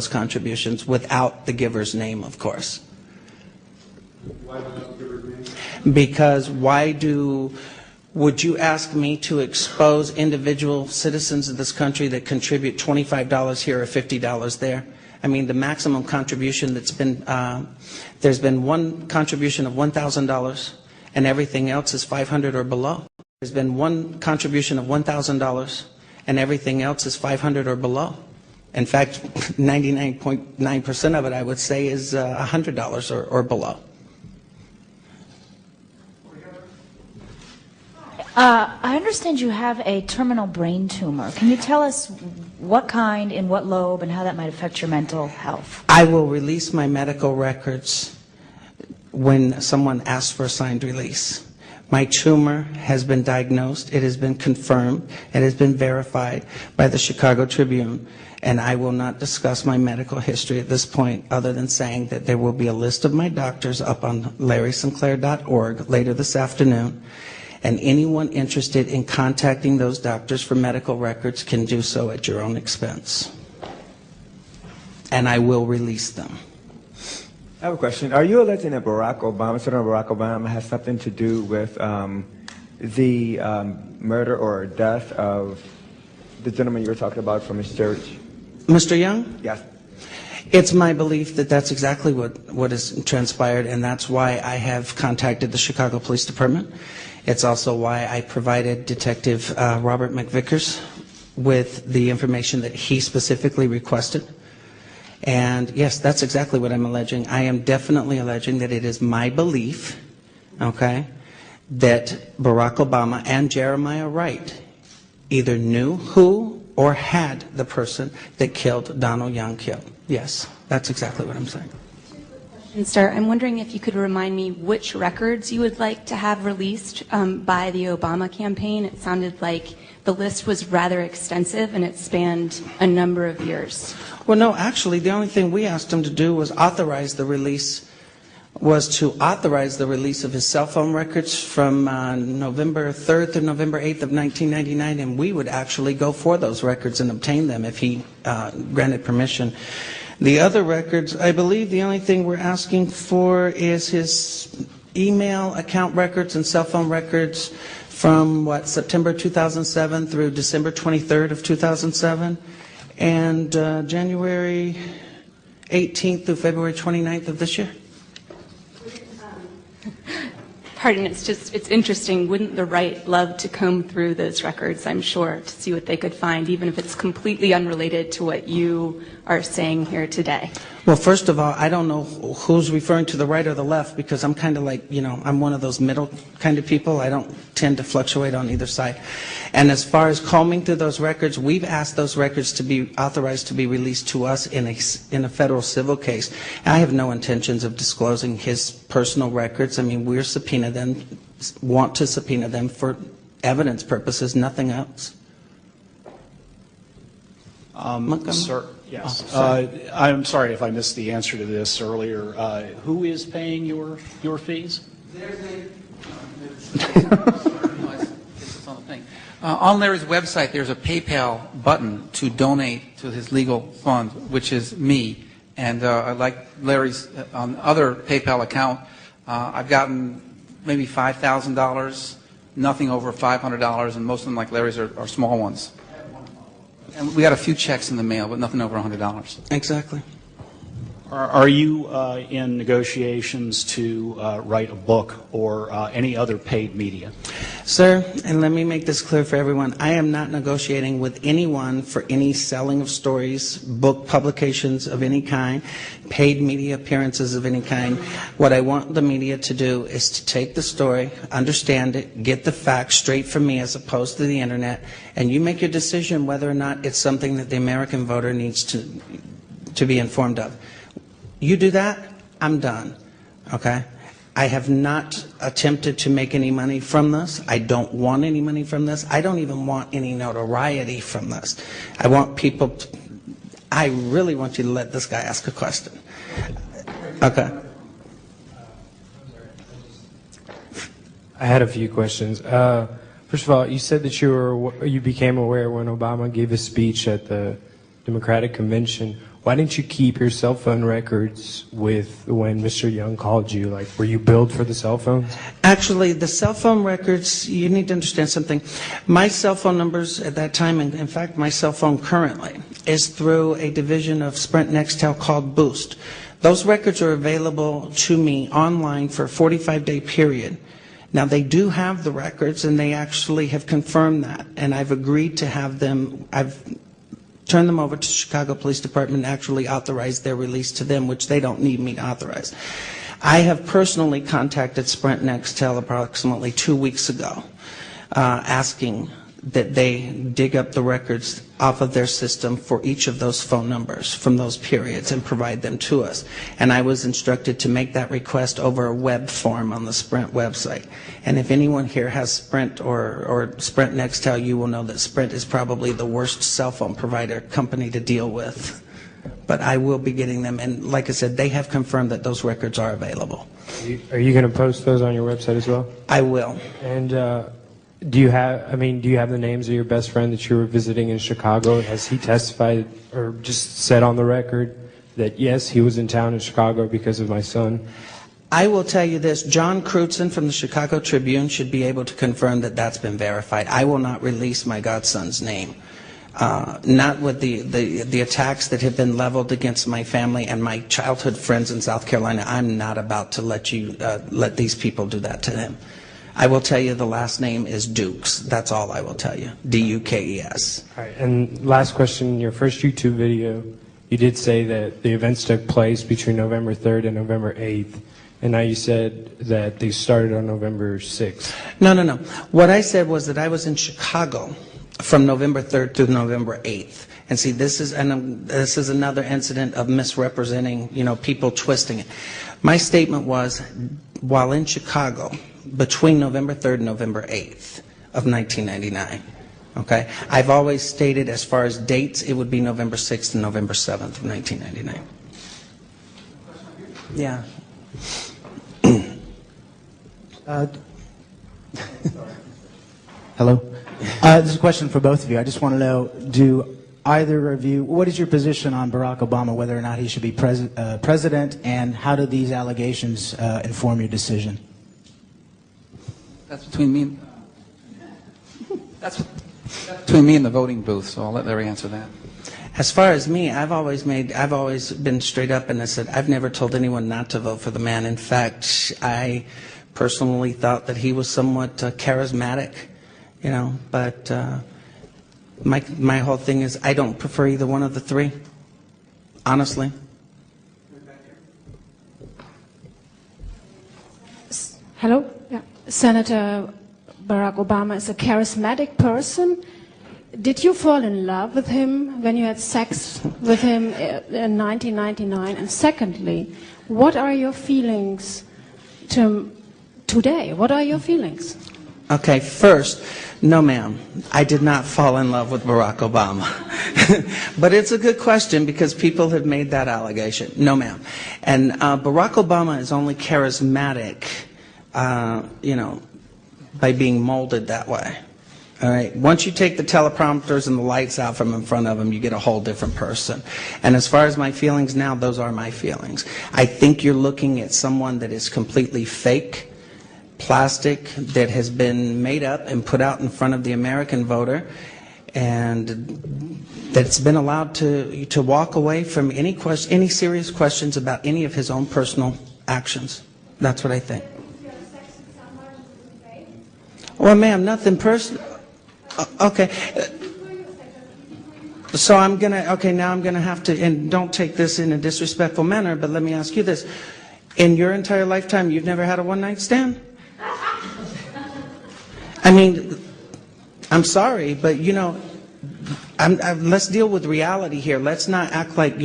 Speaker 2: contributions without the giver's name, of course.
Speaker 16: Why without the giver's name?
Speaker 2: Because would you ask me to expose individual citizens of this country that contribute $25 here or $50 there? I mean, the maximum contribution that's been, there's been one contribution of $1,000, and everything else is $500 or below. There's been one contribution of $1,000, and everything else is $500 or below. In fact, 99.9% of it, I would say, is $100 or below.
Speaker 17: I understand you have a terminal brain tumor. Can you tell us what kind, in what lobe, and how that might affect your mental health?
Speaker 2: I will release my medical records when someone asks for a signed release. My tumor has been diagnosed, it has been confirmed, it has been verified by the Chicago Tribune, and I will not discuss my medical history at this point other than saying that there will be a list of my doctors up on LarrySinclair.org later this afternoon, and anyone interested in contacting those doctors for medical records can do so at your own expense. And I will release them.
Speaker 18: I have a question. Are you alleging that Senator Barack Obama has something to do with the murder or death of the gentleman you were talking about from his church?
Speaker 2: Mr. Young?
Speaker 18: Yes.
Speaker 2: It's my belief that that's exactly what has transpired, and that's why I have contacted the Chicago Police Department. It's also why I provided Detective Robert McVickers with the information that he specifically requested. And yes, that's exactly what I'm alleging. I am definitely alleging that it is my belief, okay, that Barack Obama and Jeremiah Wright either knew who or had the person that killed Donald Young killed. Yes, that's exactly what I'm saying.
Speaker 6: And sir, I'm wondering if you could remind me which records you would like to have released by the Obama campaign. It sounded like the list was rather extensive and it spanned a number of years.
Speaker 2: Well, no, actually, the only thing we asked him to do was to authorize the release of his cell phone records from November 3rd to November 8th of 1999, and we would actually go for those records and obtain them if he granted permission. The other records, I believe the only thing we're asking for is his email account records and cell phone records from, September 2007 through December 23rd of 2007, and January 18th through February 29th of this year.
Speaker 6: Pardon, it's interesting. Wouldn't the right love to comb through those records, I'm sure, to see what they could find, even if it's completely unrelated to what you are saying here today?
Speaker 2: Well, first of all, I don't know who's referring to the right or the left, because I'm kind of like, I'm one of those middle kind of people. I don't tend to fluctuate on either side. And as far as combing through those records, we've asked those records to be authorized to be released to us in a federal civil case. I have no intentions of disclosing his personal records. I mean, want to subpoena them for evidence purposes, nothing else.
Speaker 13: Sir, yes. I'm sorry if I missed the answer to this earlier. Who is paying your fees?
Speaker 1: On Larry's website, there's a PayPal button to donate to his legal fund, which is me. And like Larry's other PayPal account, I've gotten maybe $5,000, nothing over $500, and most of them, like Larry's, are small ones. And we got a few checks in the mail, but nothing over $100.
Speaker 2: Exactly.
Speaker 13: Are you in negotiations to write a book or any other paid media?
Speaker 2: Sir, and let me make this clear for everyone, I am not negotiating with anyone for any selling of stories, book publications of any kind, paid media appearances of any kind. What I want the media to do is to take the story, understand it, get the facts straight from me as opposed to the internet, and you make your decision whether or not it's something that the American voter needs to be informed of. You do that, I'm done, okay? I have not attempted to make any money from this. I don't want any money from this. I don't even want any notoriety from this. I want people I really want you to let this guy ask a question. Okay.
Speaker 19: I had a few questions. First of all, you said that you became aware when Obama gave his speech at the Democratic Convention. Why didn't you keep your cell phone records with when Mr. Young called you? Like, were you billed for the cell phones?
Speaker 2: Actually, the cell phone records, you need to understand something. My cell phone numbers at that time, and in fact my cell phone currently, is through a division of Sprint Nextel called Boost. Those records are available to me online for a 45-day period. Now, they do have the records, and they actually have confirmed that, and I've agreed to have them. I've turned them over to the Chicago Police Department and actually authorized their release to them, which they don't need me to authorize. I have personally contacted Sprint Nextel approximately 2 weeks ago asking that they dig up the records off of their system for each of those phone numbers from those periods and provide them to us. And I was instructed to make that request over a web form on the Sprint website. And if anyone here has Sprint or Sprint Nextel, you will know that Sprint is probably the worst cell phone provider company to deal with. But I will be getting them, and like I said, they have confirmed that those records are available.
Speaker 19: Are you going to post those on your website as well?
Speaker 2: I will.
Speaker 19: And do you have the names of your best friend that you were visiting in Chicago? Has he testified or just said on the record that, yes, he was in town in Chicago because of my son?
Speaker 2: I will tell you this, John Crutzen from the Chicago Tribune should be able to confirm that that's been verified. I will not release my godson's name. Not with the attacks that have been leveled against my family and my childhood friends in South Carolina. I'm not about to let these people do that to him. I will tell you the last name is Dukes. That's all I will tell you. D-U-K-E-S.
Speaker 19: All right, and last question, in your first YouTube video, you did say that the events took place between November 3rd and November 8th, and now you said that they started on November 6th.
Speaker 2: No. What I said was that I was in Chicago from November 3rd to November 8th. And see, this is another incident of misrepresenting, people twisting it. My statement was, while in Chicago, between November 3rd and November 8th of 1999. Okay? I've always stated as far as dates, it would be November 6th and November 7th of 1999. Yeah.
Speaker 5: Hello. This is a question for both of you. I just want to know, do either of you, what is your position on Barack Obama, whether or not he should be president, and how do these allegations inform your decision?
Speaker 1: That's between me and the voting booth, so I'll let Larry answer that.
Speaker 2: As far as me, I've always been straight up, and I said I've never told anyone not to vote for the man. In fact, I personally thought that he was somewhat charismatic, but my whole thing is I don't prefer either one of the three, honestly.
Speaker 20: Hello? Yeah. Senator Barack Obama is a charismatic person. Did you fall in love with him when you had sex with him in 1999? And secondly, what are your feelings today? What are your feelings?
Speaker 2: Okay, first, no ma'am, I did not fall in love with Barack Obama. But it's a good question because people have made that allegation. No ma'am. And Barack Obama is only charismatic by being molded that way. All right. Once you take the teleprompters and the lights out from in front of him, you get a whole different person. And as far as my feelings now, those are my feelings. I think you're looking at someone that is completely fake, plastic, that has been made up and put out in front of the American voter, and that's been allowed to walk away from any serious questions about any of his own personal actions. That's what I think. Well, ma'am, nothing personal. Okay. So now I'm going to have to, and don't take this in a disrespectful manner, but let me ask you this. In your entire lifetime, you've never had a one-night stand? I mean, I'm sorry, but, let's deal with reality here. Let's not act like,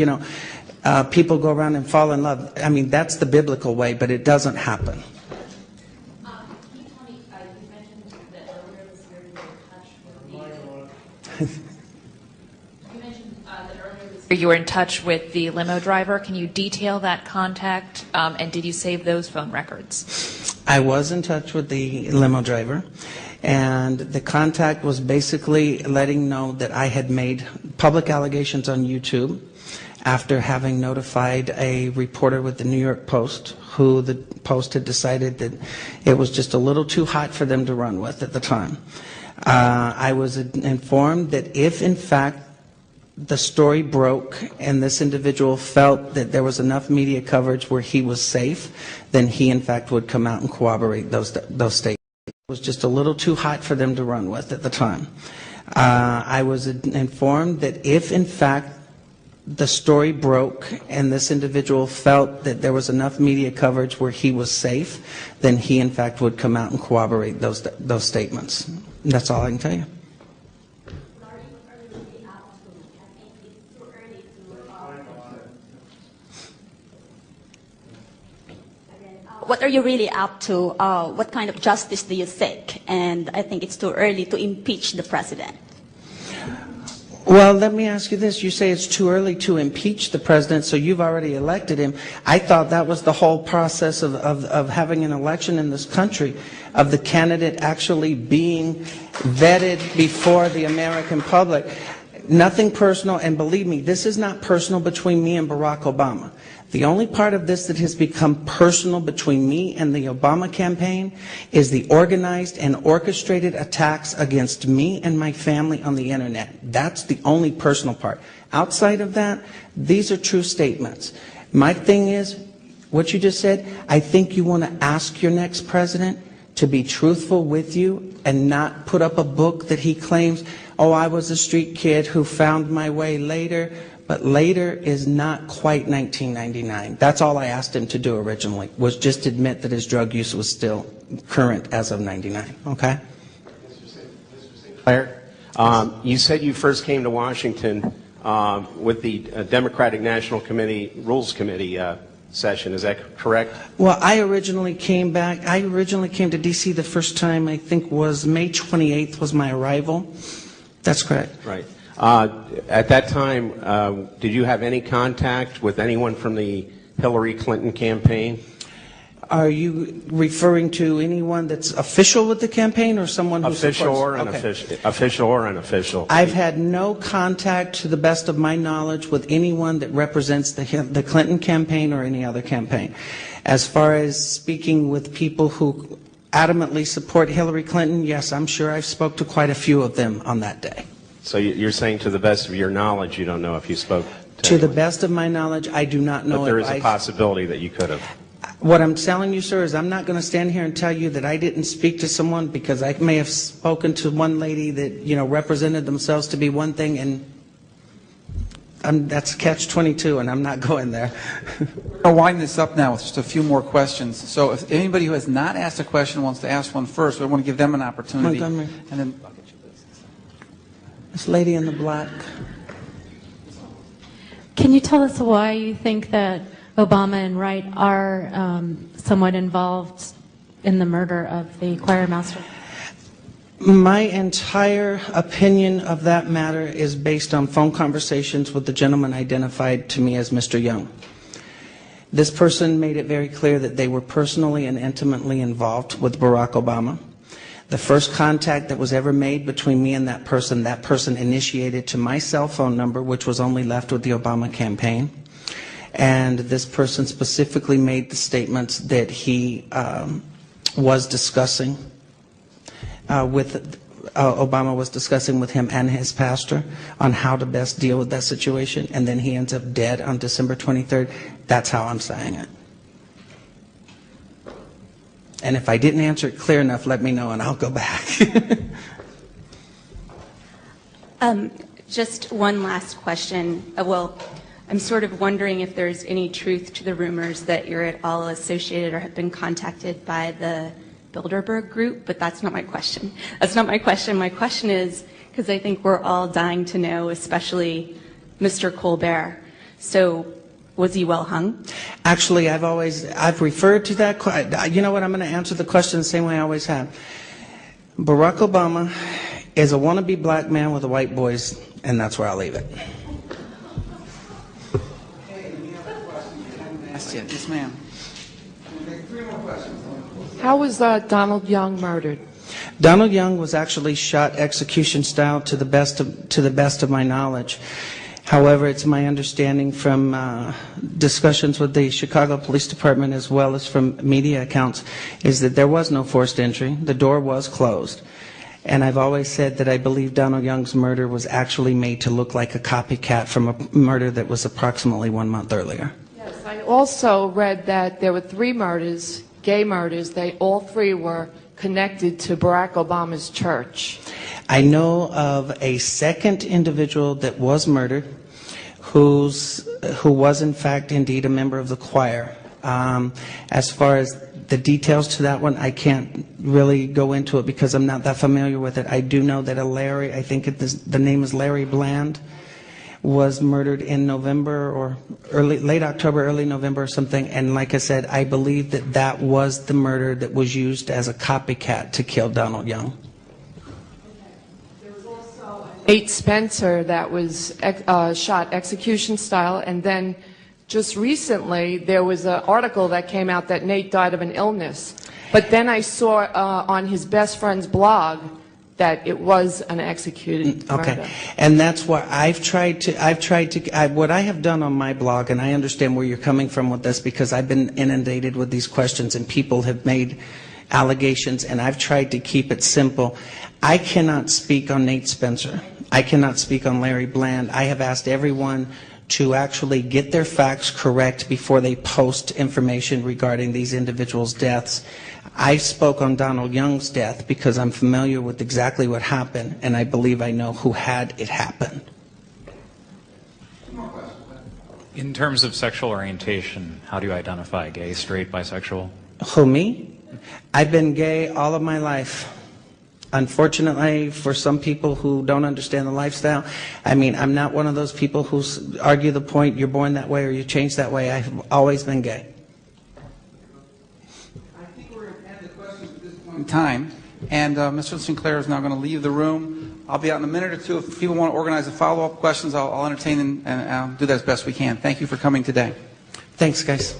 Speaker 2: people go around and fall in love. I mean, that's the biblical way, but it doesn't happen.
Speaker 21: You were in touch with the limo driver. Can you detail that contact, and did you save those phone records?
Speaker 2: I was in touch with the limo driver, and the contact was basically letting know that I had made public allegations on YouTube after having notified a reporter with the New York Post, who the Post had decided that it was just a little too hot for them to run with at the time. I was informed that if, in fact, the story broke and this individual felt that there was enough media coverage where he was safe, then he, in fact, would come out and corroborate those statements. It was just a little too hot for them to run with at the time. I was informed that if, in fact, the story broke and this individual felt that there was enough media coverage where he was safe, then he, in fact, would come out and corroborate those statements. That's all I can tell you.
Speaker 3: What are you really up to? What kind of justice do you seek? And I think it's too early to impeach the president.
Speaker 2: Well, let me ask you this. You say it's too early to impeach the president, so you've already elected him. I thought that was the whole process of having an election in this country, of the candidate actually being vetted before the American public. Nothing personal, and believe me, this is not personal between me and Barack Obama. The only part of this that has become personal between me and the Obama campaign is the organized and orchestrated attacks against me and my family on the internet. That's the only personal part. Outside of that, these are true statements. My thing is, what you just said, I think you want to ask your next president to be truthful with you and not put up a book that he claims, oh, I was a street kid who found my way later. But later is not quite 1999. That's all I asked him to do originally, was just admit that his drug use was still current as of 99, okay?
Speaker 7: Sinclair, you said you first came to Washington with the Democratic National Committee Rules Committee session. Is that correct?
Speaker 2: Well, I originally came to D.C. the first time, I think was May 28th was my arrival. That's correct.
Speaker 7: Right. At that time, did you have any contact with anyone from the Hillary Clinton campaign?
Speaker 2: Are you referring to anyone that's official with the campaign or someone who
Speaker 7: official
Speaker 2: supports?
Speaker 7: or unofficial? Okay. Official or unofficial?
Speaker 2: I've had no contact, to the best of my knowledge, with anyone that represents the Clinton campaign or any other campaign. As far as speaking with people who adamantly support Hillary Clinton, yes, I'm sure I've spoke to quite a few of them on that day.
Speaker 7: So you're saying, to the best of your knowledge, you don't know if you spoke
Speaker 2: to the best of my knowledge, I do not know.
Speaker 7: But there is a possibility that you could have.
Speaker 2: What I'm telling you, sir, is I'm not going to stand here and tell you that I didn't speak to someone, because I may have spoken to one lady that, represented themselves to be one thing, and that's catch-22, and I'm not going there.
Speaker 1: I'll wind this up now with just a few more questions. So if anybody who has not asked a question wants to ask one first, I want to give them an opportunity.
Speaker 2: Montgomery.
Speaker 1: And then
Speaker 2: this lady in the black.
Speaker 22: Can you tell us why you think that Obama and Wright are somewhat involved in the murder of the choir master?
Speaker 2: My entire opinion of that matter is based on phone conversations with the gentleman identified to me as Mr. Young. This person made it very clear that they were personally and intimately involved with Barack Obama. The first contact that was ever made between me and that person initiated to my cell phone number, which was only left with the Obama campaign. And this person specifically made the statements that he was discussing Obama was discussing with him and his pastor on how to best deal with that situation. And then he ends up dead on December 23rd. That's how I'm saying it. And if I didn't answer it clear enough, let me know and I'll go back.
Speaker 6: Just one last question. Well, I'm sort of wondering if there's any truth to the rumors that you're at all associated or have been contacted by the Bilderberg group, but that's not my question. That's not my question. My question is, because I think we're all dying to know, especially Mr. Colbert. So, was he well hung?
Speaker 2: Actually, I've referred to that. You know what? I'm going to answer the question the same way I always have. Barack Obama is a wannabe black man with the white boys, and that's where I'll leave it.
Speaker 1: Yes, ma'am.
Speaker 8: How was Donald Young murdered?
Speaker 2: Donald Young was actually shot execution style to the best of my knowledge. However, it's my understanding from discussions with the Chicago Police Department as well as from media accounts is that there was no forced entry. The door was closed. And I've always said that I believe Donald Young's murder was actually made to look like a copycat from a murder that was approximately 1 month earlier.
Speaker 8: Yes, I also read that there were 3 murders, gay murders. They all 3 were connected to Barack Obama's church.
Speaker 2: I know of a second individual that was murdered who was in fact indeed a member of the choir. As far as the details to that one, I can't really go into it because I'm not that familiar with it. I do know that a Larry, I think the name is Larry Bland, was murdered in November or late October, early November or something. And like I said, I believe that that was the murder that was used as a copycat to kill Donald Young.
Speaker 8: Nate Spencer that was shot execution style, and then just recently there was an article that came out that Nate died of an illness. But then I saw on his best friend's blog that it was an executed murder.
Speaker 2: Okay, and that's why what I have done on my blog, and I understand where you're coming from with this because I've been inundated with these questions and people have made allegations, and I've tried to keep it simple. I cannot speak on Nate Spencer. I cannot speak on Larry Bland. I have asked everyone to actually get their facts correct before they post information regarding these individuals' deaths. I spoke on Donald Young's death because I'm familiar with exactly what happened, and I believe I know who had it happen.
Speaker 9: In terms of sexual orientation, how do you identify? Gay, straight, bisexual?
Speaker 2: Who, me? I've been gay all of my life. Unfortunately, for some people who don't understand the lifestyle, I mean, I'm not one of those people who argue the point, you're born that way or you change that way. I've always been gay.
Speaker 1: I think we're going to end the questions at this point in time, and Mr. Sinclair is now going to leave the room. I'll be out in a minute or two. If people want to organize a follow-up questions, I'll entertain and do that as best we can. Thank you for coming today.
Speaker 2: Thanks, guys.